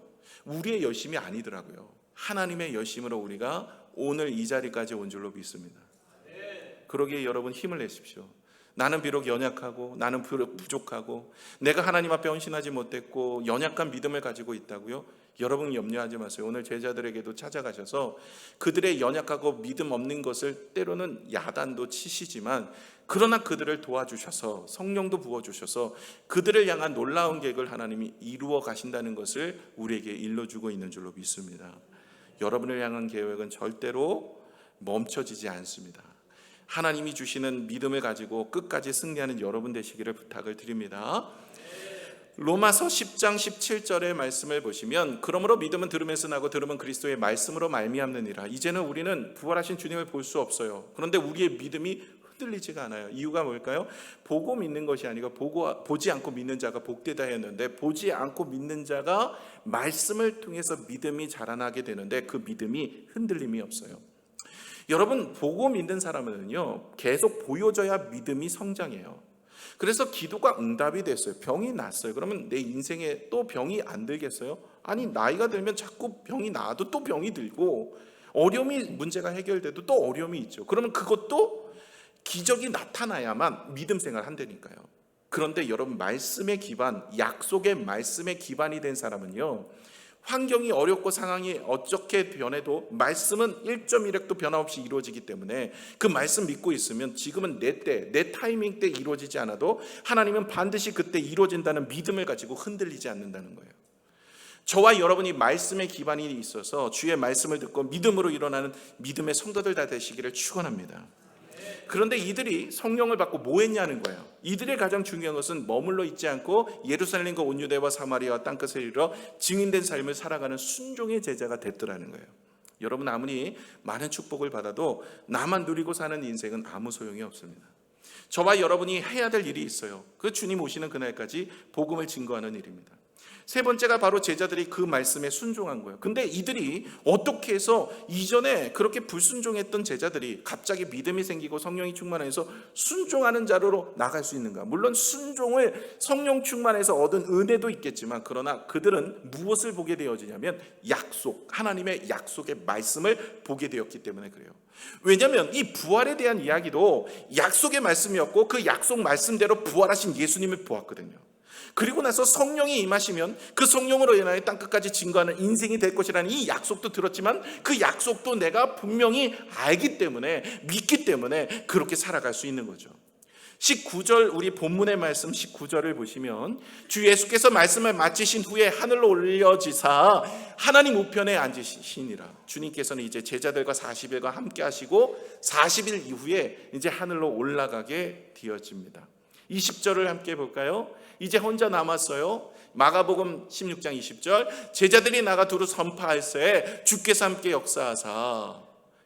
우리의 열심이 아니더라고요. 하나님의 열심으로 우리가 오늘 이 자리까지 온 줄로 믿습니다. 그러기에 여러분 힘을 내십시오. 나는 비록 연약하고, 나는 비록 부족하고, 내가 하나님 앞에 헌신하지 못했고 연약한 믿음을 가지고 있다고요? 여러분 염려하지 마세요. 오늘 제자들에게도 찾아가셔서 그들의 연약하고 믿음 없는 것을 때로는 야단도 치시지만, 그러나 그들을 도와주셔서 성령도 부어주셔서 그들을 향한 놀라운 계획을 하나님이 이루어 가신다는 것을 우리에게 일러주고 있는 줄로 믿습니다. 여러분을 향한 계획은 절대로 멈춰지지 않습니다. 하나님이 주시는 믿음을 가지고 끝까지 승리하는 여러분 되시기를 부탁을 드립니다. 로마서 10장 17절의 말씀을 보시면, 그러므로 믿음은 들으면서 나고 들음은 그리스도의 말씀으로 말미암느니라. 이제는 우리는 부활하신 주님을 볼 수 없어요. 그런데 우리의 믿음이 흔들리지가 않아요. 이유가 뭘까요? 보고 믿는 것이 아니고 보지 않고 믿는 자가 복되다 했는데, 보지 않고 믿는 자가 말씀을 통해서 믿음이 자라나게 되는데 그 믿음이 흔들림이 없어요. 여러분, 보고 믿는 사람은요 계속 보여져야 믿음이 성장해요. 그래서 기도가 응답이 됐어요. 병이 났어요. 그러면 내 인생에 또 병이 안 들겠어요? 아니, 나이가 들면 자꾸 병이 나도 또 병이 들고, 어려움이 문제가 해결돼도 또 어려움이 있죠. 그러면 그것도 기적이 나타나야만 믿음 생활 한다니까요. 그런데 여러분, 말씀의 기반, 약속의 말씀의 기반이 된 사람은요, 환경이 어렵고 상황이 어떻게 변해도 말씀은 1.1획도 변함없이 이루어지기 때문에 그 말씀 믿고 있으면 지금은 내 타이밍 때 이루어지지 않아도 하나님은 반드시 그때 이루어진다는 믿음을 가지고 흔들리지 않는다는 거예요. 저와 여러분이 말씀의 기반이 있어서 주의 말씀을 듣고 믿음으로 일어나는 믿음의 성도들 다 되시기를 축원합니다. 그런데 이들이 성령을 받고 뭐 했냐는 거예요. 이들의 가장 중요한 것은 머물러 있지 않고 예루살렘과 온 유대와 사마리아와 땅끝을 이르러 증인된 삶을 살아가는 순종의 제자가 됐더라는 거예요. 여러분, 아무리 많은 축복을 받아도 나만 누리고 사는 인생은 아무 소용이 없습니다. 저와 여러분이 해야 될 일이 있어요. 그 주님 오시는 그날까지 복음을 증거하는 일입니다. 세 번째가 바로 제자들이 그 말씀에 순종한 거예요. 근데 이들이 어떻게 해서 이전에 그렇게 불순종했던 제자들이 갑자기 믿음이 생기고 성령이 충만해서 순종하는 자로 나갈 수 있는가? 물론 순종을 성령 충만해서 얻은 은혜도 있겠지만, 그러나 그들은 무엇을 보게 되어지냐면 약속, 하나님의 약속의 말씀을 보게 되었기 때문에 그래요. 왜냐하면 이 부활에 대한 이야기도 약속의 말씀이었고 그 약속 말씀대로 부활하신 예수님을 보았거든요. 그리고 나서 성령이 임하시면 그 성령으로 인하여 땅끝까지 증거하는 인생이 될 것이라는 이 약속도 들었지만 그 약속도 내가 분명히 알기 때문에, 믿기 때문에 그렇게 살아갈 수 있는 거죠. 19절, 우리 본문의 말씀 19절을 보시면 주 예수께서 말씀을 마치신 후에 하늘로 올려지사 하나님 우편에 앉으시니라. 주님께서는 이제 제자들과 40일과 함께 하시고 40일 이후에 이제 하늘로 올라가게 되어집니다. 20절을 함께 볼까요? 이제 혼자 남았어요. 마가복음 16장 20절, 제자들이 나가 두루 선포할새 주께서 함께 역사하사.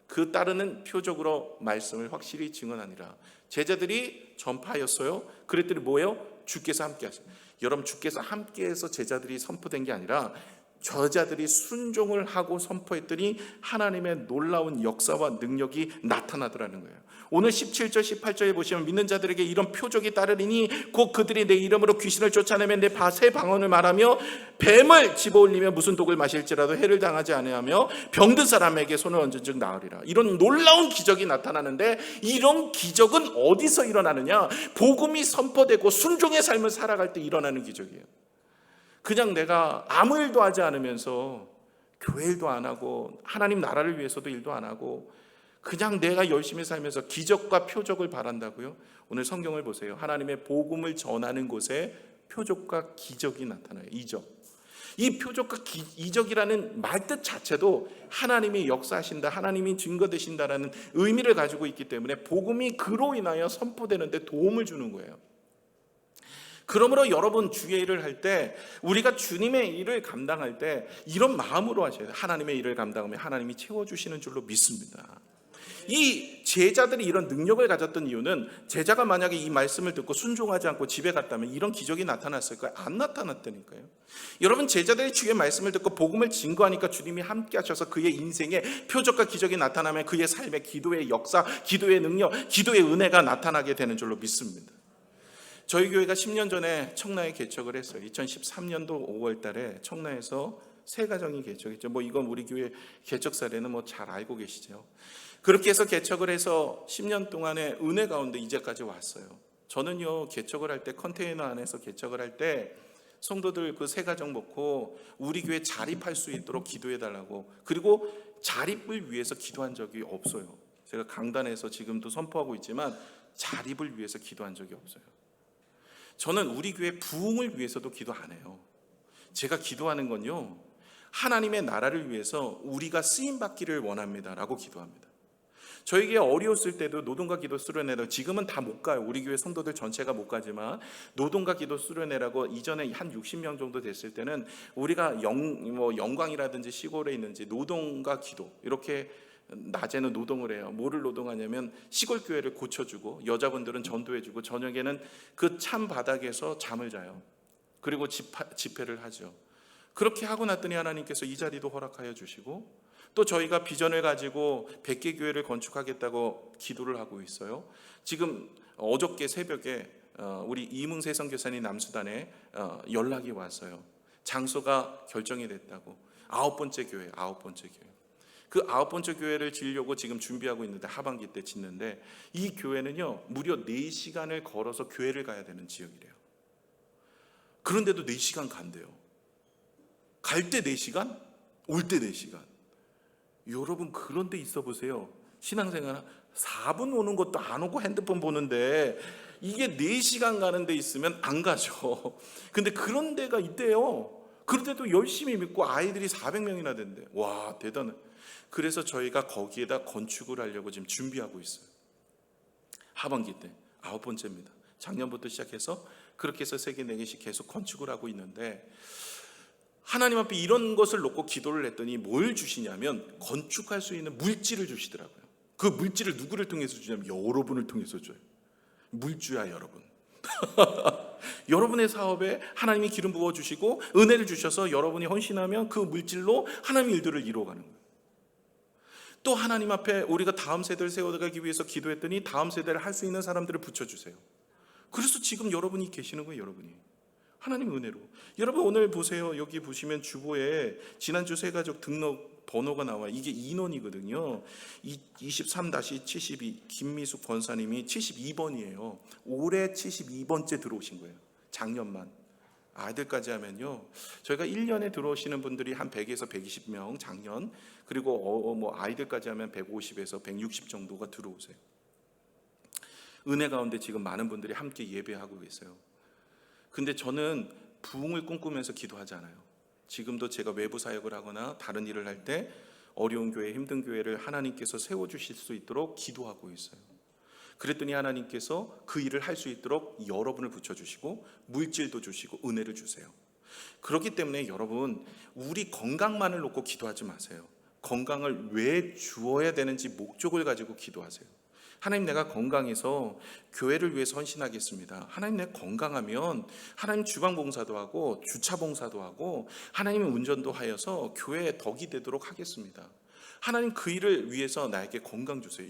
그 따르는 표적으로 말씀을 확실히 증언하니라. 제자들이 전파하였어요. 그랬더니 뭐예요? 주께서 함께 하세요. 여러분, 주께서 함께해서 제자들이 선포된 게 아니라 저자들이 순종을 하고 선포했더니 하나님의 놀라운 역사와 능력이 나타나더라는 거예요. 오늘 17절 18절에 보시면 믿는 자들에게 이런 표적이 따르리니 곧 그들이 내 이름으로 귀신을 쫓아내면 내 새 방언을 말하며 뱀을 집어올리며 무슨 독을 마실지라도 해를 당하지 아니하며 병든 사람에게 손을 얹은 즉 나으리라. 이런 놀라운 기적이 나타나는데 이런 기적은 어디서 일어나느냐? 복음이 선포되고 순종의 삶을 살아갈 때 일어나는 기적이에요. 그냥 내가 아무 일도 하지 않으면서 교회 일도 안 하고 하나님 나라를 위해서도 일도 안 하고 그냥 내가 열심히 살면서 기적과 표적을 바란다고요? 오늘 성경을 보세요. 하나님의 복음을 전하는 곳에 표적과 기적이 나타나요. 이적. 이 표적과 이적이라는 말뜻 자체도 하나님이 역사하신다, 하나님이 증거되신다라는 의미를 가지고 있기 때문에 복음이 그로 인하여 선포되는데 도움을 주는 거예요. 그러므로 여러분 주의 일을 할 때, 우리가 주님의 일을 감당할 때 이런 마음으로 하셔야 돼요. 하나님의 일을 감당하면 하나님이 채워주시는 줄로 믿습니다. 이 제자들이 이런 능력을 가졌던 이유는 제자가 만약에 이 말씀을 듣고 순종하지 않고 집에 갔다면 이런 기적이 나타났을까요? 안 나타났다니까요. 여러분, 제자들이 주의 말씀을 듣고 복음을 증거하니까 주님이 함께 하셔서 그의 인생에 표적과 기적이 나타나면 그의 삶에 기도의 역사, 기도의 능력, 기도의 은혜가 나타나게 되는 줄로 믿습니다. 저희 교회가 10년 전에 청라에 개척을 했어요. 2013년도 5월 달에 청라에서 새 가정이 개척했죠. 이건 우리 교회 개척 사례는 잘 알고 계시죠. 그렇게 해서 개척을 해서 10년 동안의 은혜 가운데 이제까지 왔어요. 저는요, 개척을 할 때, 컨테이너 안에서 개척을 할 때 성도들 그 새 가정 먹고 우리 교회 자립할 수 있도록 기도해 달라고, 그리고 자립을 위해서 기도한 적이 없어요. 제가 강단에서 지금도 선포하고 있지만 자립을 위해서 기도한 적이 없어요. 저는 우리 교회 부흥을 위해서도 기도 안 해요. 제가 기도하는 건요, 하나님의 나라를 위해서 우리가 쓰임받기를 원합니다라고 기도합니다. 저에게 어려웠을 때도 노동과 기도 수련회라고, 지금은 다 못 가요. 우리 교회 성도들 전체가 못 가지만 노동과 기도 수련회라고 이전에 한 60명 정도 됐을 때는 우리가 영광이라든지 시골에 있는지 노동과 기도, 이렇게 낮에는 노동을 해요. 뭐를 노동하냐면 시골 교회를 고쳐주고 여자분들은 전도해주고 저녁에는 그 찬 바닥에서 잠을 자요. 그리고 집회를 하죠. 그렇게 하고 났더니 하나님께서 이 자리도 허락하여 주시고, 또 저희가 비전을 가지고 100개 교회를 건축하겠다고 기도를 하고 있어요. 지금 어저께 새벽에 우리 이문세 선교사님 남수단에 연락이 왔어요. 장소가 결정이 됐다고. 9번째 교회. 그 9번째 교회를 지으려고 지금 준비하고 있는데 하반기 때 짓는데, 이 교회는요 무려 4시간을 걸어서 교회를 가야 되는 지역이래요. 그런데도 4시간 간대요. 갈 때 4시간, 올 때 4시간. 여러분, 그런 데 있어 보세요. 신앙생활 4분 오는 것도 안 오고 핸드폰 보는데 이게 4시간 가는 데 있으면 안 가죠. 근데 그런 데가 있대요. 그런데도 열심히 믿고 아이들이 400명이나 된대. 와, 대단해. 그래서 저희가 거기에다 건축을 하려고 지금 준비하고 있어요. 하반기 때 9번째입니다. 작년부터 시작해서 그렇게 해서 3개, 4개씩 계속 건축을 하고 있는데, 하나님 앞에 이런 것을 놓고 기도를 했더니 뭘 주시냐면 건축할 수 있는 물질을 주시더라고요. 그 물질을 누구를 통해서 주냐면 여러분을 통해서 줘요. 물주야 여러분. 여러분의 사업에 하나님이 기름 부어주시고 은혜를 주셔서 여러분이 헌신하면 그 물질로 하나님의 일들을 이루어가는 거예요. 또 하나님 앞에 우리가 다음 세대를 세워가기 위해서 기도했더니 다음 세대를 할 수 있는 사람들을 붙여주세요. 그래서 지금 여러분이 계시는 거예요. 여러분이 하나님 은혜로. 여러분, 오늘 보세요. 여기 보시면 주보에 지난주 새가족 등록 번호가 나와요. 이게 인원이거든요. 23-72 김미숙 권사님이 72번이에요. 올해 72번째 들어오신 거예요. 작년만. 아이들까지 하면요, 저희가 1년에 들어오시는 분들이 한 100에서 120명 작년, 그리고 뭐 아이들까지 하면 150에서 160 정도가 들어오세요. 은혜 가운데 지금 많은 분들이 함께 예배하고 계세요. 근데 저는 부흥을 꿈꾸면서 기도하지 않아요. 지금도 제가 외부 사역을 하거나 다른 일을 할 때 어려운 교회, 힘든 교회를 하나님께서 세워주실 수 있도록 기도하고 있어요. 그랬더니 하나님께서 그 일을 할 수 있도록 여러분을 붙여주시고 물질도 주시고 은혜를 주세요. 그렇기 때문에 여러분, 우리 건강만을 놓고 기도하지 마세요. 건강을 왜 주어야 되는지 목적을 가지고 기도하세요. 하나님, 내가 건강해서 교회를 위해서 헌신하겠습니다. 하나님, 내가 건강하면 하나님 주방 봉사도 하고 주차 봉사도 하고 하나님의 운전도 하여서 교회에 덕이 되도록 하겠습니다. 하나님, 그 일을 위해서 나에게 건강 주세요.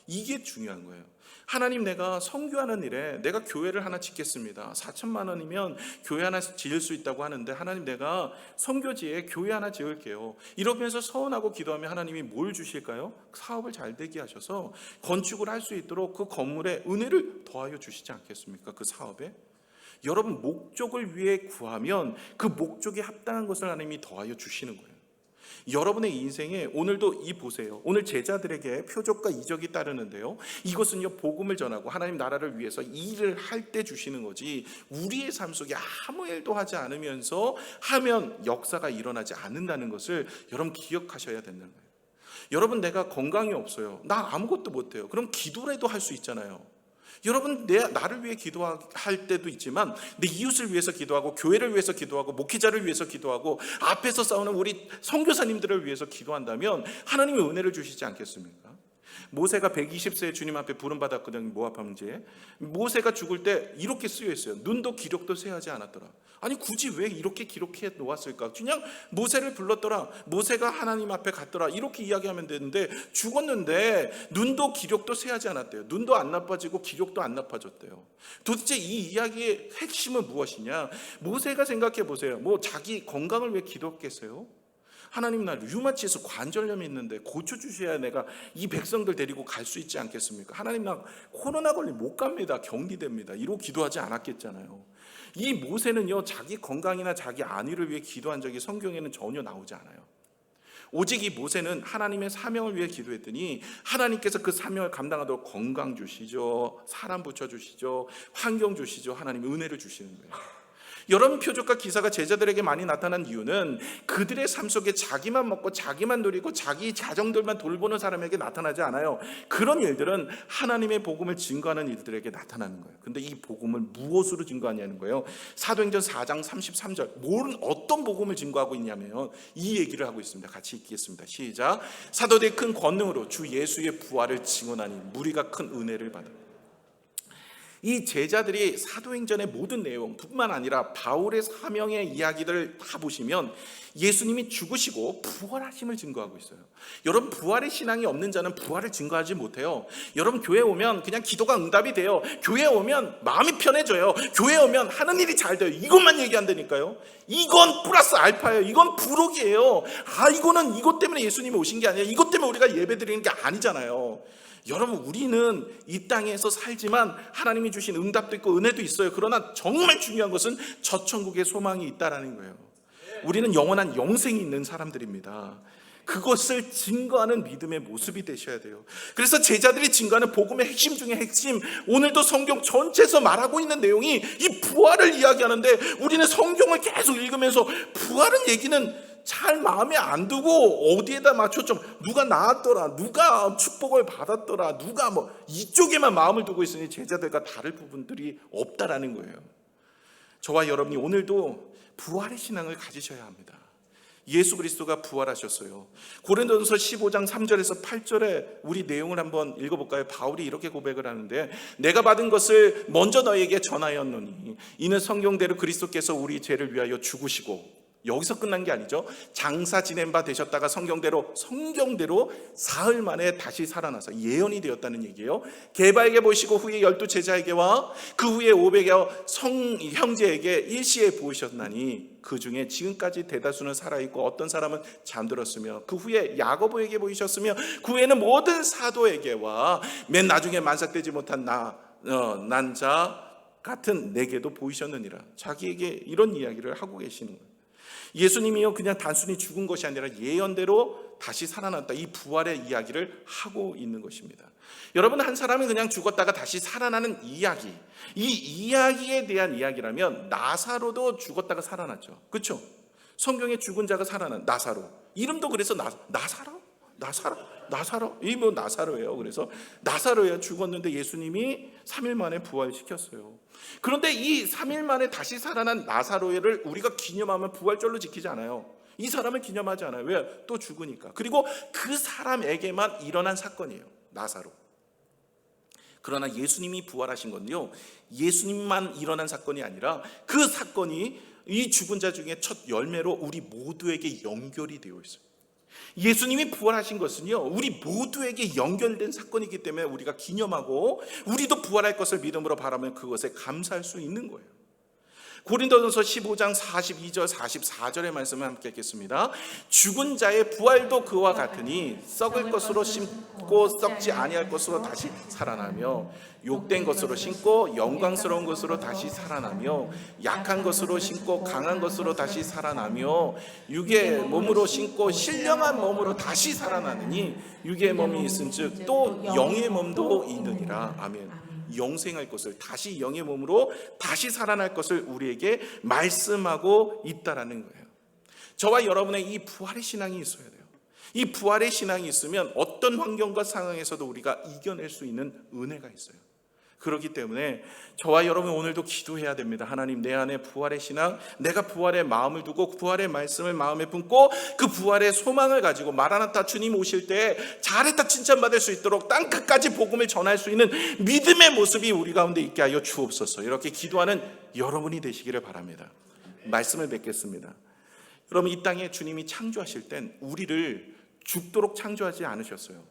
이게 중요한 거예요. 하나님, 내가 선교하는 일에 내가 교회를 하나 짓겠습니다. 4천만 원이면 교회 하나 지을 수 있다고 하는데 하나님, 내가 선교지에 교회 하나 지을게요. 이러면서 서원하고 기도하면 하나님이 뭘 주실까요? 사업을 잘 되게 하셔서 건축을 할 수 있도록 그 건물에 은혜를 더하여 주시지 않겠습니까? 그 사업에. 여러분, 목적을 위해 구하면 그 목적에 합당한 것을 하나님이 더하여 주시는 거예요. 여러분의 인생에 오늘도 보세요. 오늘 제자들에게 표적과 이적이 따르는데요, 이것은요 복음을 전하고 하나님 나라를 위해서 일을 할 때 주시는 거지, 우리의 삶 속에 아무 일도 하지 않으면서 하면 역사가 일어나지 않는다는 것을 여러분 기억하셔야 되는 거예요. 여러분, 내가 건강이 없어요. 나 아무것도 못해요. 그럼 기도라도 할 수 있잖아요. 여러분, 나를 위해 기도할 때도 있지만 내 이웃을 위해서 기도하고 교회를 위해서 기도하고 목회자를 위해서 기도하고 앞에서 싸우는 우리 선교사님들을 위해서 기도한다면 하나님이 은혜를 주시지 않겠습니까? 모세가 120세에 주님 앞에 부름받았거든요. 모압 황제에. 모세가 죽을 때 이렇게 쓰여 있어요. 눈도 기록도 세하지 않았더라. 아니, 굳이 왜 이렇게 기록해 놓았을까? 그냥 모세를 불렀더라. 모세가 하나님 앞에 갔더라. 이렇게 이야기하면 되는데 죽었는데 눈도 기록도 세하지 않았대요. 눈도 안 나빠지고 기록도 안 나빠졌대요. 도대체 이 이야기의 핵심은 무엇이냐? 모세가 생각해 보세요. 뭐 자기 건강을 위해 기도했겠어요? 하나님, 나 류마티스 관절염이 있는데 고쳐 주셔야 내가 이 백성들 데리고 갈 수 있지 않겠습니까? 하나님, 나 코로나 걸리면 못 갑니다. 격리됩니다. 이러고 기도하지 않았겠잖아요. 이 모세는요, 자기 건강이나 자기 안위를 위해 기도한 적이 성경에는 전혀 나오지 않아요. 오직 이 모세는 하나님의 사명을 위해 기도했더니 하나님께서 그 사명을 감당하도록 건강 주시죠, 사람 붙여주시죠, 환경 주시죠, 하나님 은혜를 주시는 거예요. 여러분, 표적과 기사가 제자들에게 많이 나타난 이유는 그들의 삶 속에 자기만 먹고 자기만 누리고 자기 가정들만 돌보는 사람에게 나타나지 않아요. 그런 일들은 하나님의 복음을 증거하는 일들에게 나타나는 거예요. 근데 이 복음을 무엇으로 증거하냐는 거예요. 사도행전 4장 33절, 어떤 복음을 증거하고 있냐면 이 얘기를 하고 있습니다. 같이 읽겠습니다. 시작. 사도들의 큰 권능으로 주 예수의 부활을 증언하니 무리가 큰 은혜를 받아. 이 제자들이 사도행전의 모든 내용뿐만 아니라 바울의 사명의 이야기들을 다 보시면 예수님이 죽으시고 부활하심을 증거하고 있어요. 여러분, 부활의 신앙이 없는 자는 부활을 증거하지 못해요. 여러분, 교회 오면 그냥 기도가 응답이 돼요. 교회 오면 마음이 편해져요. 교회 오면 하는 일이 잘 돼요. 이것만 얘기한다니까요. 이건 플러스 알파예요. 이건 부록이에요. 이거는 이것 때문에 예수님이 오신 게 아니에요. 이것 때문에 우리가 예배드리는 게 아니잖아요. 여러분, 우리는 이 땅에서 살지만 하나님이 주신 응답도 있고 은혜도 있어요. 그러나 정말 중요한 것은 저 천국의 소망이 있다라는 거예요. 우리는 영원한 영생이 있는 사람들입니다. 그것을 증거하는 믿음의 모습이 되셔야 돼요. 그래서 제자들이 증거하는 복음의 핵심 중에 핵심, 오늘도 성경 전체에서 말하고 있는 내용이 이 부활을 이야기하는데 우리는 성경을 계속 읽으면서 부활은 얘기는 잘 마음에 안 두고 어디에다 맞춰 누가 나았더라, 누가 축복을 받았더라, 누가 이쪽에만 마음을 두고 있으니 제자들과 다를 부분들이 없다라는 거예요. 저와 여러분이 오늘도 부활의 신앙을 가지셔야 합니다. 예수 그리스도가 부활하셨어요. 고린도전서 15장 3절에서 8절에 우리 내용을 한번 읽어볼까요? 바울이 이렇게 고백을 하는데, 내가 받은 것을 먼저 너에게 전하였노니 이는 성경대로 그리스도께서 우리 죄를 위하여 죽으시고, 여기서 끝난 게 아니죠. 장사 지낸 바 되셨다가 성경대로 사흘 만에 다시 살아나서 예언이 되었다는 얘기예요. 게바에게 보이시고 후에 12 제자에게와 그 후에 500여 형제에게 일시에 보이셨나니 그 중에 지금까지 대다수는 살아있고 어떤 사람은 잠들었으며, 그 후에 야고보에게 보이셨으며 그 후에는 모든 사도에게와 맨 나중에 만삭되지 못한 난 자 같은 내게도 보이셨느니라. 자기에게 이런 이야기를 하고 계시는 거예요. 예수님이요 그냥 단순히 죽은 것이 아니라 예언대로 다시 살아났다, 이 부활의 이야기를 하고 있는 것입니다. 여러분, 한 사람이 그냥 죽었다가 다시 살아나는 이야기, 이 이야기에 대한 이야기라면 나사로도 죽었다가 살아났죠. 그렇죠? 성경에 죽은 자가 살아난 나사로, 이름도 그래서 나사로 이 뭐 나사로예요. 그래서 나사로야, 죽었는데 예수님이 3일 만에 부활시켰어요. 그런데 이 3일 만에 다시 살아난 나사로를 우리가 기념하면 부활절로 지키지 않아요. 이 사람을 기념하지 않아요. 왜? 또 죽으니까. 그리고 그 사람에게만 일어난 사건이에요, 나사로. 그러나 예수님이 부활하신 건요, 예수님만 일어난 사건이 아니라 그 사건이 이 죽은 자 중에 첫 열매로 우리 모두에게 연결이 되어 있어요. 예수님이 부활하신 것은요, 우리 모두에게 연결된 사건이기 때문에 우리가 기념하고 우리도 부활할 것을 믿음으로 바라면 그것에 감사할 수 있는 거예요. 고린도전서 15장 42절 44절의 말씀을 함께 읽겠습니다. 죽은 자의 부활도 그와 같으니 썩을 것으로 심고 썩지 아니할 것으로 다시 살아나며, 욕된 것으로 심고 영광스러운 것으로 다시 살아나며, 약한 것으로 심고 강한 것으로 다시 살아나며, 육의 몸으로 심고 신령한 몸으로 다시 살아나느니 육의 몸이 있은즉 또 영의 몸도 있느니라. 아멘. 영생할 것을, 다시 영의 몸으로 다시 살아날 것을 우리에게 말씀하고 있다라는 거예요. 저와 여러분의 이 부활의 신앙이 있어야 돼요. 이 부활의 신앙이 있으면 어떤 환경과 상황에서도 우리가 이겨낼 수 있는 은혜가 있어요. 그렇기 때문에 저와 여러분 오늘도 기도해야 됩니다. 하나님, 내 안에 부활의 신앙, 내가 부활의 마음을 두고 부활의 말씀을 마음에 품고 그 부활의 소망을 가지고 마라나타 주님 오실 때 잘했다 칭찬받을 수 있도록 땅끝까지 복음을 전할 수 있는 믿음의 모습이 우리 가운데 있게 하여 주옵소서. 이렇게 기도하는 여러분이 되시기를 바랍니다. 말씀을 맺겠습니다. 여러분, 이 땅에 주님이 창조하실 땐 우리를 죽도록 창조하지 않으셨어요.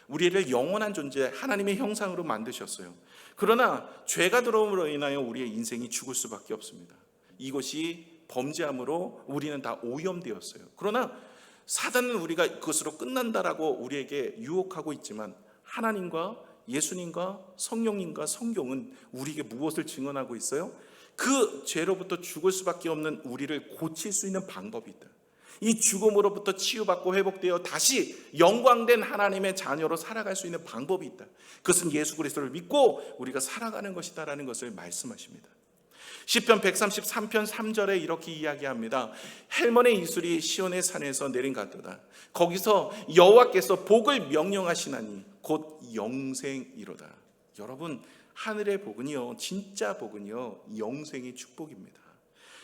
우리를 영원한 존재, 하나님의 형상으로 만드셨어요. 그러나 죄가 들어옴으로 인하여 우리의 인생이 죽을 수밖에 없습니다. 이것이 범죄함으로 우리는 다 오염되었어요. 그러나 사단은 우리가 그것으로 끝난다라고 우리에게 유혹하고 있지만, 하나님과 예수님과 성령님과 성경은 우리에게 무엇을 증언하고 있어요? 그 죄로부터 죽을 수밖에 없는 우리를 고칠 수 있는 방법이 있다. 이 죽음으로부터 치유받고 회복되어 다시 영광된 하나님의 자녀로 살아갈 수 있는 방법이 있다. 그것은 예수 그리스도를 믿고 우리가 살아가는 것이다라는 것을 말씀하십니다. 시편 133편 3절에 이렇게 이야기합니다. 헬몬의 이슬이 시온의 산에서 내린 같도다. 거기서 여호와께서 복을 명령하시나니 곧 영생이로다. 여러분, 하늘의 복은요, 진짜 복은요, 영생의 축복입니다.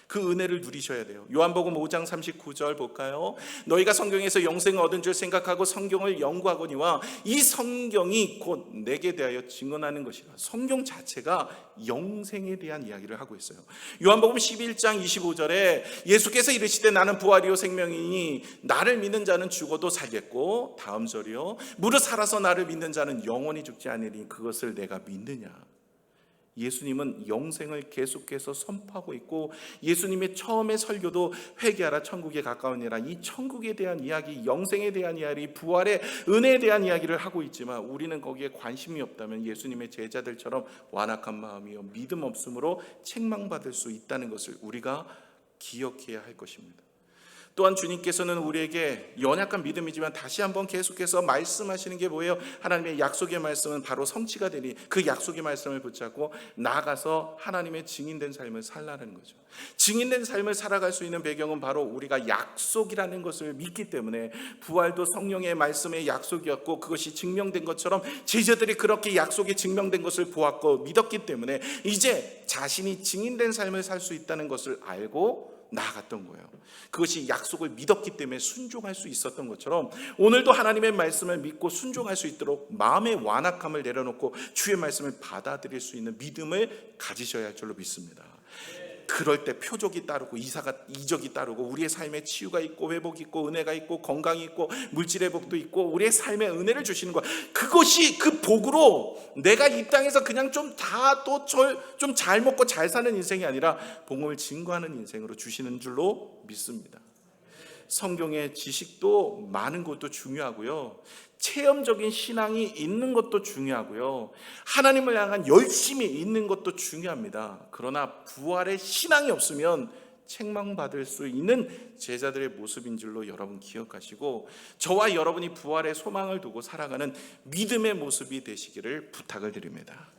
그 은혜를 누리셔야 돼요. 요한복음 5장 39절 볼까요? 너희가 성경에서 영생을 얻은 줄 생각하고 성경을 연구하거니와 이 성경이 곧 내게 대하여 증언하는 것이라. 성경 자체가 영생에 대한 이야기를 하고 있어요. 요한복음 11장 25절에 예수께서 이르시되 나는 부활이요 생명이니 나를 믿는 자는 죽어도 살겠고, 다음 절이요, 무릇 살아서 나를 믿는 자는 영원히 죽지 않으니 그것을 내가 믿느냐. 예수님은 영생을 계속해서 선포하고 있고, 예수님의 처음의 설교도 회개하라 천국에 가까우니라, 이 천국에 대한 이야기, 영생에 대한 이야기, 부활의 은혜에 대한 이야기를 하고 있지만 우리는 거기에 관심이 없다면 예수님의 제자들처럼 완악한 마음이요 믿음 없음으로 책망받을 수 있다는 것을 우리가 기억해야 할 것입니다. 또한 주님께서는 우리에게 연약한 믿음이지만 다시 한번 계속해서 말씀하시는 게 뭐예요? 하나님의 약속의 말씀은 바로 성취가 되니 그 약속의 말씀을 붙잡고 나아가서 하나님의 증인된 삶을 살라는 거죠. 증인된 삶을 살아갈 수 있는 배경은 바로 우리가 약속이라는 것을 믿기 때문에, 부활도 성령의 말씀의 약속이었고 그것이 증명된 것처럼 제자들이 그렇게 약속이 증명된 것을 보았고 믿었기 때문에 이제 자신이 증인된 삶을 살 수 있다는 것을 알고 나아갔던 거예요. 그것이 약속을 믿었기 때문에 순종할 수 있었던 것처럼 오늘도 하나님의 말씀을 믿고 순종할 수 있도록 마음의 완악함을 내려놓고 주의 말씀을 받아들일 수 있는 믿음을 가지셔야 할 줄로 믿습니다. 그럴 때 표적이 따르고 이적이 따르고 우리의 삶에 치유가 있고 회복이 있고 은혜가 있고 건강이 있고 물질의 복도 있고 우리의 삶에 은혜를 주시는 것, 그것이 그 복으로 내가 이 땅에서 그냥 좀 잘 먹고 잘 사는 인생이 아니라 복음을 증거하는 인생으로 주시는 줄로 믿습니다. 성경의 지식도 많은 것도 중요하고요. 체험적인 신앙이 있는 것도 중요하고요. 하나님을 향한 열심이 있는 것도 중요합니다. 그러나 부활의 신앙이 없으면 책망받을 수 있는 제자들의 모습인 줄로 여러분 기억하시고, 저와 여러분이 부활의 소망을 두고 살아가는 믿음의 모습이 되시기를 부탁을 드립니다.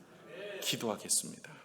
기도하겠습니다.